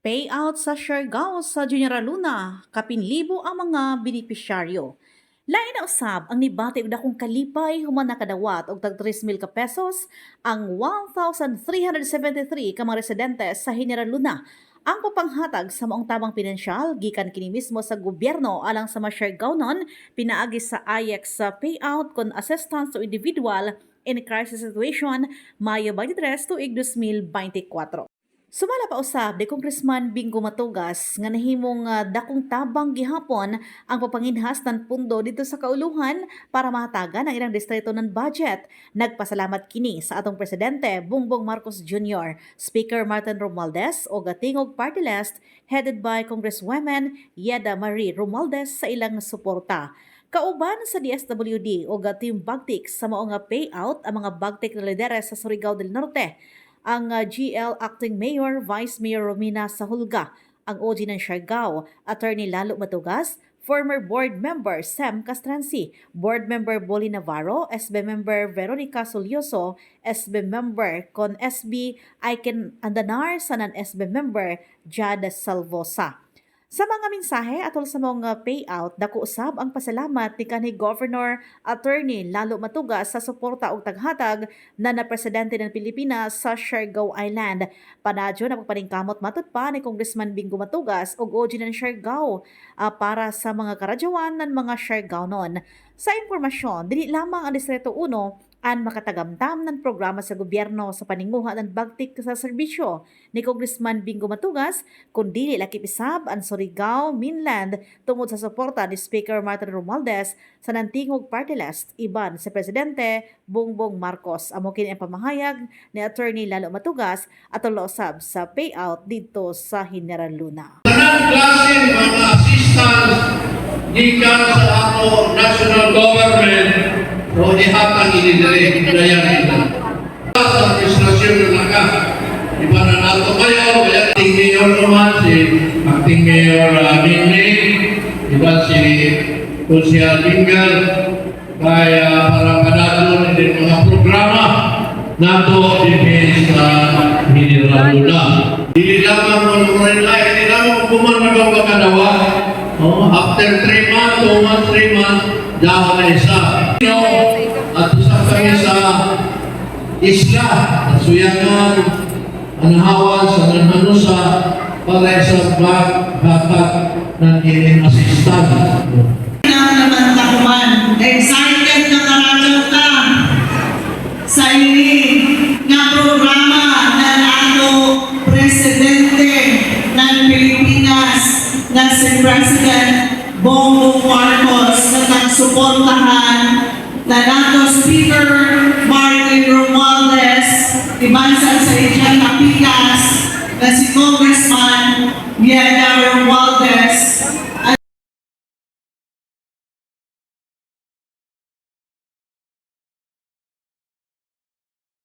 Payout sa Siargao sa Junior Luna, kapinlibo ang mga benepisyaryo. Lain na usab ang nibati og dakong kalipay human nakadawat og tag 3,000 ka pesos ang 1,373 ka mga residente sa General Luna. Ang papanghatag sa maong tamang pinansyal gikan kini mismo sa gobyerno alang sa mga Siargaonon pinaagi sa IX sa payout kon assistance to individual in crisis situation Mayo 23 tuig 2024. Sumala pa usab ni Congressman Bingo Matugas nga nahimong dakong tabang gihapon ang papanginhas ng pundo dito sa kauluhan para mahatagan ang ilang distrito ng budget. Nagpasalamat kini sa atong presidente Bongbong Marcos Jr., Speaker Martin Romualdez o Gatingog Party List headed by Congresswoman Yeda Marie Romualdez sa ilang suporta. Kauban sa DSWD o Team Bagtik sa mao nga payout ang mga Bagtik na lideres sa Surigao del Norte, ang GL Acting Mayor Vice Mayor Romina Sahulga, ang OG ng Siargao, Attorney Lalo Matugas, former board member Sam Castranci, board member Boli Navarro, SB member Veronica Solioso, SB member Con SB Aiken Andanar, sanan SB member Jad Salvosa. Sa mga mensahe atol sa mga payout, dako usab ang pasalamat ni kanhi Governor Attorney Lalo Matugas sa suporta og taghatag na presidente ng Pilipinas sa Siargao Island. Panadyo na pagpaningkamot matud pa ni Congressman Bingo Matugas og OG ng Siargao para sa mga karadyawan ng mga Siargaonon. Sa impormasyon, dili lamang ang Distrito 1 ang makatagamtam ng programa sa gobyerno sa paninguha ng bagtik sa serbisyo ni Congressman Bingo Matugas, kundi lakip isab ang Surigao Mainland tungod sa suporta ni Speaker Martin Romualdez sa nantingog party list iban sa Presidente Bongbong Marcos. Amo kini ang pamahayag ni Attorney Lalo Matugas at usab sa payout dito sa General Luna. Tanang klase mga assistance gikan sa ato national government o ihatag inidirect na yan ito. Sa administrasyon na nga, iba na nato kayo, acting mayor naman, si acting mayor Minnie, iba si Kunsya Bingal, kaya para manadon din mga programa nato din sa General Luna. Hindi lamang hindi lamang kumanagang makadawa. After 3 months, 2 months, 3 months, dahon na isa. At usap kami sa isla, at suyangan, anahawan sa nanhanusa, para sa baghakat ng inyong asistan. Naman takuman, excited na karadyo ka sa ini nga programa ng ato Presidente ng Pilipinas na si President Bongbong Marcos na nagsuportahan na nato Speaker Martin Romualdez, ibansan sa Ijang Napitas na si Congressman Yeda Romualdez,